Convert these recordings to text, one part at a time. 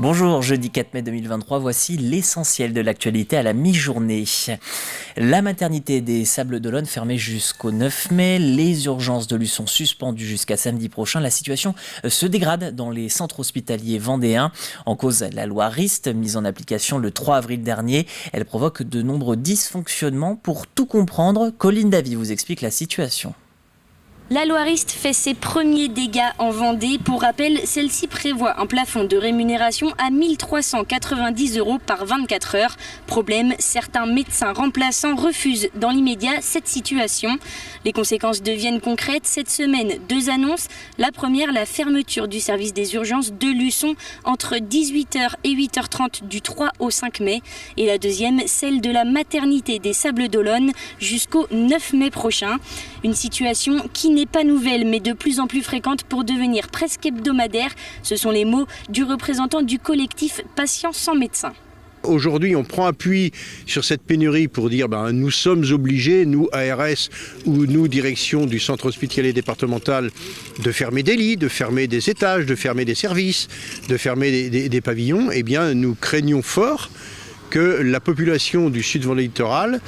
Bonjour, jeudi 4 mai 2023, voici l'essentiel de l'actualité à la mi-journée. La maternité des Sables d'Olonne fermée jusqu'au 9 mai, les urgences de Luçon suspendues jusqu'à samedi prochain. La situation se dégrade dans les centres hospitaliers vendéens. En cause, la loi Rist, mise en application le 3 avril dernier. Elle provoque de nombreux dysfonctionnements. Pour tout comprendre, Colline Davy vous explique la situation. La loi Rist fait ses premiers dégâts en Vendée. Pour rappel, celle-ci prévoit un plafond de rémunération à 1 390 € par 24 heures. Problème, certains médecins remplaçants refusent dans l'immédiat cette situation. Les conséquences deviennent concrètes. Cette semaine, 2 annonces. La première, la fermeture du service des urgences de Luçon entre 18h et 8h30 du 3 au 5 mai. Et la deuxième, celle de la maternité des Sables d'Olonne jusqu'au 9 mai prochain. Une situation qui n'est pas nouvelle, mais de plus en plus fréquente pour devenir presque hebdomadaire. Ce sont les mots du représentant du collectif Patients sans médecin. Aujourd'hui, on prend appui sur cette pénurie pour dire nous sommes obligés, nous ARS ou nous direction du centre hospitalier départemental, de fermer des lits, de fermer des étages, de fermer des services, de fermer des pavillons. Eh bien, nous craignons fort que la population du sud Vendée littoral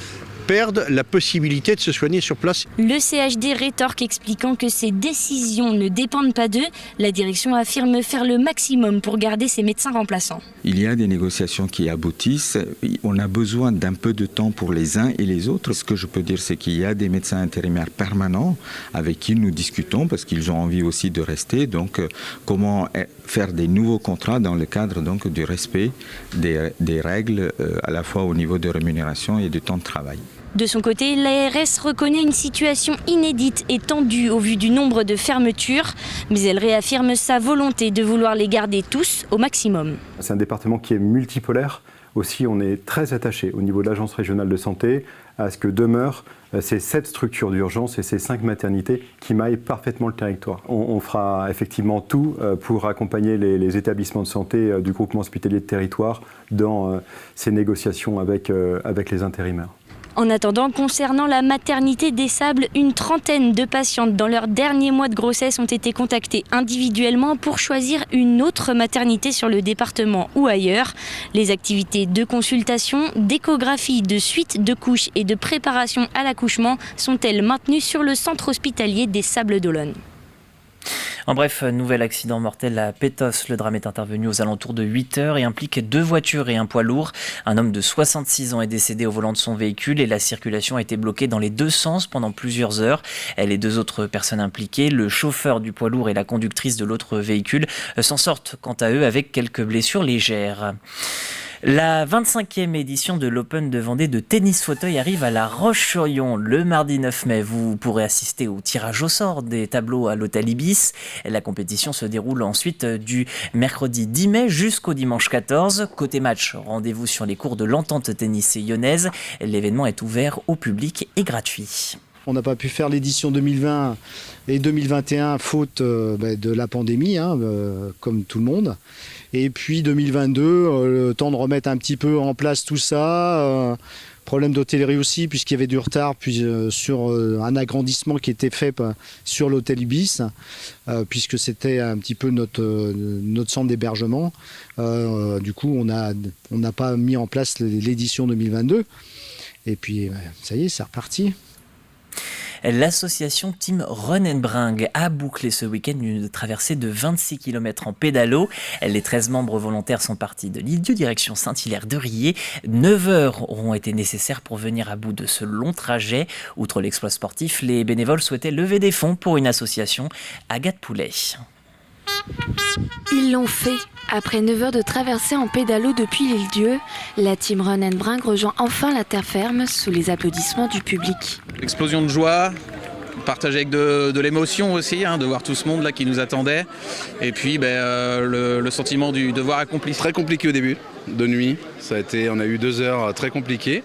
perdent la possibilité de se soigner sur place. Le CHD rétorque expliquant que ces décisions ne dépendent pas d'eux. La direction affirme faire le maximum pour garder ses médecins remplaçants. Il y a des négociations qui aboutissent. On a besoin d'un peu de temps pour les uns et les autres. Ce que je peux dire, c'est qu'il y a des médecins intérimaires permanents avec qui nous discutons parce qu'ils ont envie aussi de rester. Donc, comment faire des nouveaux contrats dans le cadre donc, du respect des règles à la fois au niveau de rémunération et de temps de travail. De son côté, l'ARS reconnaît une situation inédite et tendue au vu du nombre de fermetures, mais elle réaffirme sa volonté de vouloir les garder tous au maximum. C'est un département qui est multipolaire. Aussi, on est très attaché au niveau de l'Agence régionale de santé à ce que demeurent ces 7 structures d'urgence et ces 5 maternités qui maillent parfaitement le territoire. On fera effectivement tout pour accompagner les établissements de santé du groupement hospitalier de territoire dans ces négociations avec les intérimaires. En attendant, concernant la maternité des Sables, une trentaine de patientes dans leur dernier mois de grossesse ont été contactées individuellement pour choisir une autre maternité sur le département ou ailleurs. Les activités de consultation, d'échographie, de suite de couches et de préparation à l'accouchement sont-elles maintenues sur le centre hospitalier des Sables d'Olonne. En bref, nouvel accident mortel à Pétos. Le drame est intervenu aux alentours de 8h et implique 2 voitures et un poids lourd. Un homme de 66 ans est décédé au volant de son véhicule et la circulation a été bloquée dans les 2 sens pendant plusieurs heures. Les 2 autres personnes impliquées, le chauffeur du poids lourd et la conductrice de l'autre véhicule, s'en sortent quant à eux avec quelques blessures légères. La 25e édition de l'Open de Vendée de tennis fauteuil arrive à La Roche-sur-Yon le mardi 9 mai. Vous pourrez assister au tirage au sort des tableaux à l'hôtel Ibis. La compétition se déroule ensuite du mercredi 10 mai jusqu'au dimanche 14. Côté match, rendez-vous sur les cours de l'Entente Tennis Lyonnaise. L'événement est ouvert au public et gratuit. On n'a pas pu faire l'édition 2020 et 2021 faute de la pandémie, comme tout le monde. Et puis 2022, le temps de remettre un petit peu en place tout ça. Problème d'hôtellerie aussi, puisqu'il y avait du retard sur un agrandissement qui était fait sur l'hôtel Ibis, puisque c'était un petit peu notre centre d'hébergement. Du coup, on n'a pas mis en place l'édition 2022. Et puis, ça y est, c'est reparti. L'association Team Run and Bring a bouclé ce week-end une traversée de 26 km en pédalo. Les 13 membres volontaires sont partis de l'Île-Dieu, direction Saint-Hilaire de Riez. 9 heures auront été nécessaires pour venir à bout de ce long trajet. Outre l'exploit sportif, les bénévoles souhaitaient lever des fonds pour une association. Agathe Poulet. Ils l'ont fait. Après 9 heures de traversée en pédalo depuis l'Île-Dieu, la team Run and Bring rejoint enfin la terre ferme sous les applaudissements du public. Explosion de joie, partager avec de l'émotion aussi, de voir tout ce monde là qui nous attendait. Et puis le sentiment du devoir accompli. Très compliqué au début, de nuit. On a eu 2 heures très compliquées.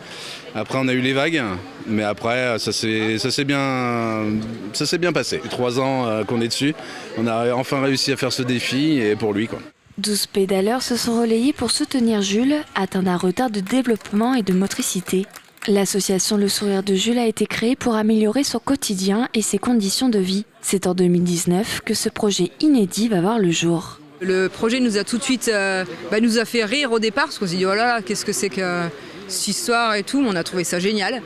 Après on a eu les vagues, mais après ça s'est bien passé. 3 ans qu'on est dessus, on a enfin réussi à faire ce défi et pour lui quoi. 12 pédaleurs se sont relayés pour soutenir Jules, atteint d'un retard de développement et de motricité. L'association Le Sourire de Jules a été créée pour améliorer son quotidien et ses conditions de vie. C'est en 2019 que ce projet inédit va voir le jour. Le projet nous a tout de suite nous a fait rire au départ, parce qu'on s'est dit, oh là là, qu'est-ce que c'est que cette histoire et tout, mais on a trouvé ça génial.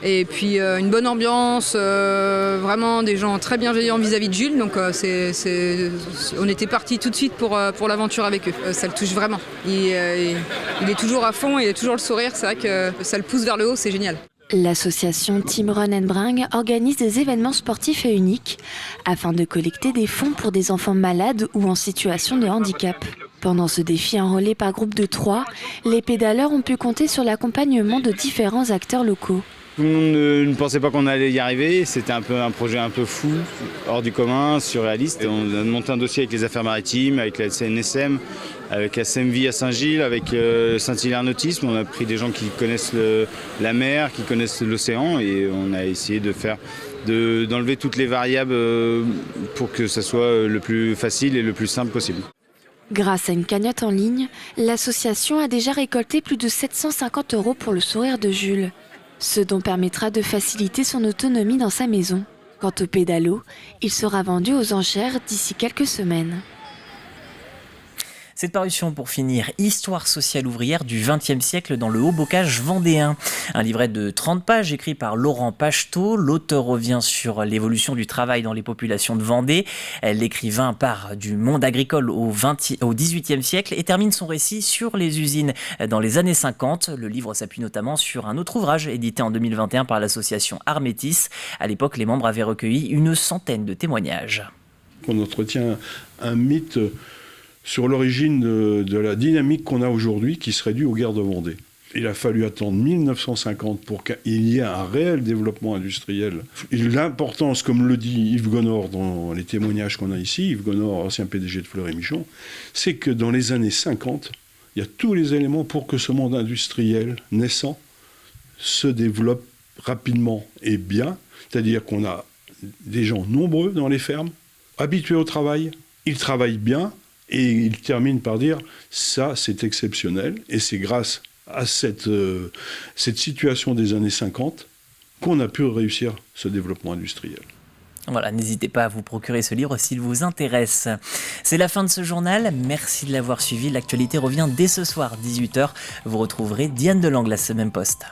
Et puis une bonne ambiance, vraiment des gens très bienveillants vis-à-vis de Jules, donc on était partis tout de suite pour l'aventure avec eux. Ça le touche vraiment. Il est toujours à fond, il a toujours le sourire, c'est vrai que ça le pousse vers le haut, c'est génial. L'association Team Run and Bring organise des événements sportifs et uniques afin de collecter des fonds pour des enfants malades ou en situation de handicap. Pendant ce défi enrôlé par groupe de 3, les pédaleurs ont pu compter sur l'accompagnement de différents acteurs locaux. Tout le monde ne pensait pas qu'on allait y arriver, c'était un projet un peu fou, hors du commun, surréaliste. On a monté un dossier avec les affaires maritimes, avec la CNSM, avec la SMV à Saint-Gilles, avec Saint-Hilaire Nautisme. On a pris des gens qui connaissent la mer, qui connaissent l'océan, et on a essayé d'enlever toutes les variables pour que ça soit le plus facile et le plus simple possible. Grâce à une cagnotte en ligne, l'association a déjà récolté plus de 750 € pour le sourire de Jules. Ce dont permettra de faciliter son autonomie dans sa maison. Quant au pédalo, il sera vendu aux enchères d'ici quelques semaines. Cette parution pour finir, Histoire sociale ouvrière du XXe siècle dans le Haut-Bocage vendéen. Un livret de 30 pages écrit par Laurent Pachetot. L'auteur revient sur l'évolution du travail dans les populations de Vendée. L'écrivain part du monde agricole au XVIIIe siècle et termine son récit sur les usines dans les années 50. Le livre s'appuie notamment sur un autre ouvrage édité en 2021 par l'association Armétis. À l'époque, les membres avaient recueilli une centaine de témoignages. On entretient un mythe sur l'origine de la dynamique qu'on a aujourd'hui, qui serait due aux guerres de Vendée. Il a fallu attendre 1950 pour qu'il y ait un réel développement industriel. L'importance, comme le dit Yves Gonor dans les témoignages qu'on a ici, Yves Gonor, ancien PDG de Fleury-Michon, c'est que dans les années 50, il y a tous les éléments pour que ce monde industriel naissant se développe rapidement et bien. C'est-à-dire qu'on a des gens nombreux dans les fermes, habitués au travail, ils travaillent bien, et il termine par dire « ça, c'est exceptionnel ». Et c'est grâce à cette situation des années 50 qu'on a pu réussir ce développement industriel. Voilà, n'hésitez pas à vous procurer ce livre s'il vous intéresse. C'est la fin de ce journal. Merci de l'avoir suivi. L'actualité revient dès ce soir, 18h. Vous retrouverez Diane Delangle à ce même poste.